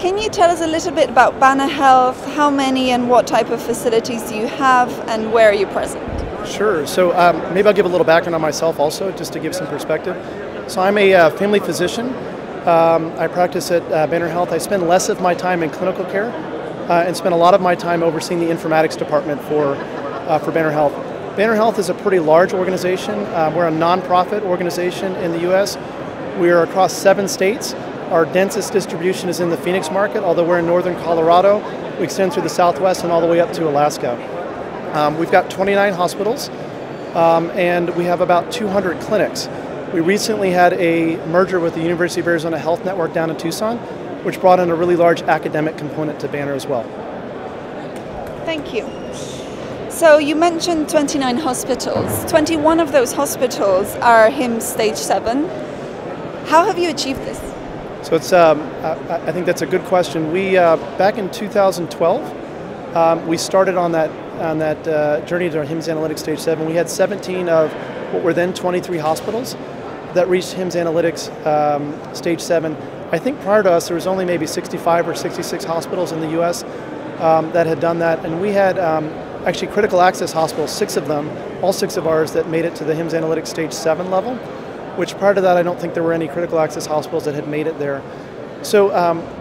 Can you tell us a little bit about Banner Health? How many and what type of facilities do you have, and where are you present? Sure. So maybe I'll give a little background on myself also, just to give some perspective. So I'm a family physician. I practice at Banner Health. I spend less of my time in clinical care and spend a lot of my time overseeing the informatics department for Banner Health. Banner Health is a pretty large organization. We're a nonprofit organization in the U.S. We are across 7 states. Our densest distribution is in the Phoenix market, although we're in northern Colorado. We extend through the Southwest and all the way up to Alaska. We've got 29 hospitals, and we have about 200 clinics. We recently had a merger with the University of Arizona Health Network down in Tucson, which brought in a really large academic component to Banner as well. Thank you. So you mentioned 29 hospitals. 21 of those hospitals are HIMSS Stage 7. How have you achieved this? So it's, I think that's a good question. We, back in 2012, we started on that journey to our HIMSS Analytics Stage 7. We had 17 of what were then 23 hospitals that reached HIMSS Analytics Stage 7. I think prior to us there was only maybe 65 or 66 hospitals in the US that had done that, and we had actually critical access hospitals, 6 of them, all 6 of ours, that made it to the HIMSS Analytics Stage 7 level, which prior to that I don't think there were any critical access hospitals that had made it there. So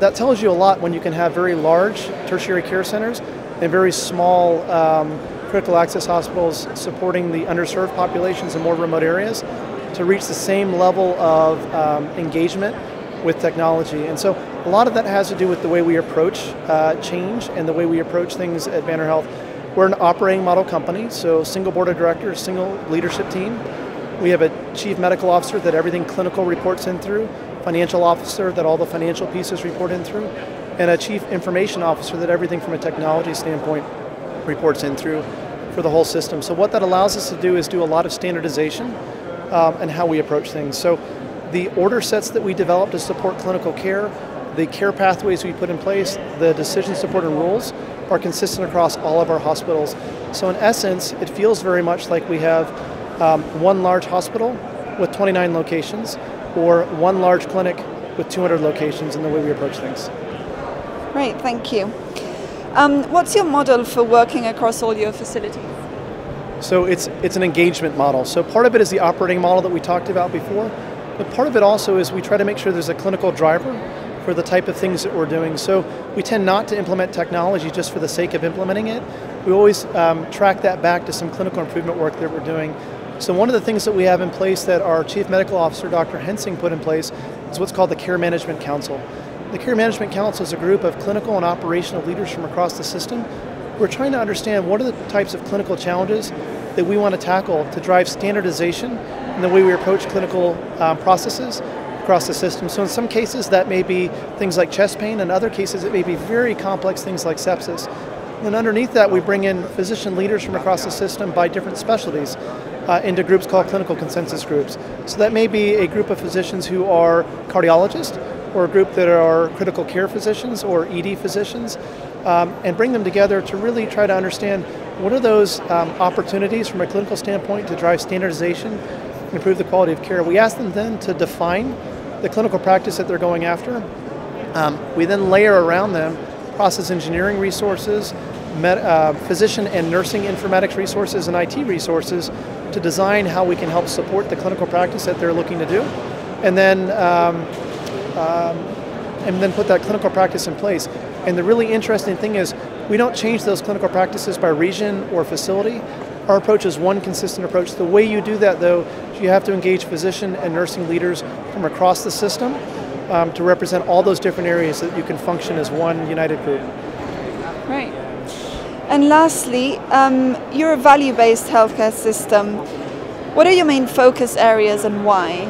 that tells you a lot when you can have very large tertiary care centers and very small critical access hospitals supporting the underserved populations in more remote areas to reach the same level of engagement with technology. And so a lot of that has to do with the way we approach change and the way we approach things at Banner Health. We're an operating model company, so single board of directors, single leadership team. We have a chief medical officer that everything clinical reports in through, financial officer that all the financial pieces report in through, and a chief information officer that everything from a technology standpoint reports in through for the whole system. So what that allows us to do is do a lot of standardization and how we approach things. So the order sets that we develop to support clinical care, the care pathways we put in place, the decision support and rules are consistent across all of our hospitals. So in essence, it feels very much like we have one large hospital with 29 locations, or one large clinic with 200 locations in the way we approach things. Great, thank you. What's your model for working across all your facilities? So it's an engagement model. So part of it is the operating model that we talked about before, but part of it also is we try to make sure there's a clinical driver for the type of things that we're doing. So we tend not to implement technology just for the sake of implementing it. We always track that back to some clinical improvement work that we're doing. So one of the things that we have in place that our Chief Medical Officer, Dr. Hensing, put in place is what's called the Care Management Council. The Care Management Council is a group of clinical and operational leaders from across the system. We're trying to understand what are the types of clinical challenges that we want to tackle to drive standardization in the way we approach clinical processes across the system. So in some cases that may be things like chest pain, in other cases it may be very complex things like sepsis. And underneath that we bring in physician leaders from across the system by different specialties into groups called clinical consensus groups. So that may be a group of physicians who are cardiologists, or a group that are critical care physicians or ED physicians, and bring them together to really try to understand what are those opportunities from a clinical standpoint to drive standardization and improve the quality of care. We ask them then to define the clinical practice that they're going after. We then layer around them process engineering resources, physician and nursing informatics resources, and IT resources to design how we can help support the clinical practice that they're looking to do, and then put that clinical practice in place. And the really interesting thing is we don't change those clinical practices by region or facility. Our approach is one consistent approach. The way you do that, though, is you have to engage physician and nursing leaders from across the system to represent all those different areas so that you can function as one united group. Right. And lastly, you're a value-based healthcare system. What are your main focus areas and why?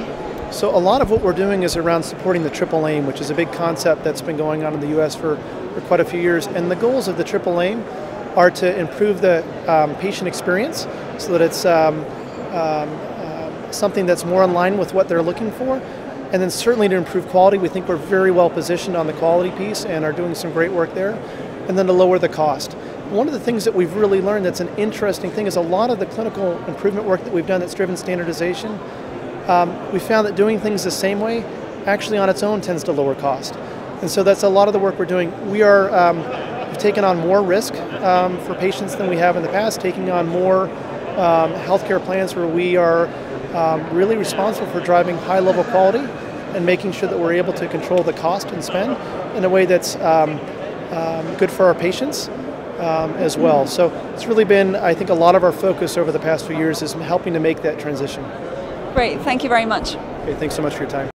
So a lot of what we're doing is around supporting the triple aim, which is a big concept that's been going on in the US for quite a few years. And the goals of the triple aim are to improve the patient experience so that it's something that's more in line with what they're looking for. And then certainly to improve quality. We think we're very well positioned on the quality piece and are doing some great work there. And then to lower the cost. One of the things that we've really learned that's an interesting thing is a lot of the clinical improvement work that we've done that's driven standardization, we found that doing things the same way actually on its own tends to lower cost. And so that's a lot of the work we're doing. We've taken on more risk for patients than we have in the past, taking on more healthcare plans where we are really responsible for driving high-level quality and making sure that we're able to control the cost and spend in a way that's good for our patients as well. So it's really been, I think, a lot of our focus over the past few years is helping to make that transition. Great, thank you very much. Okay, thanks so much for your time.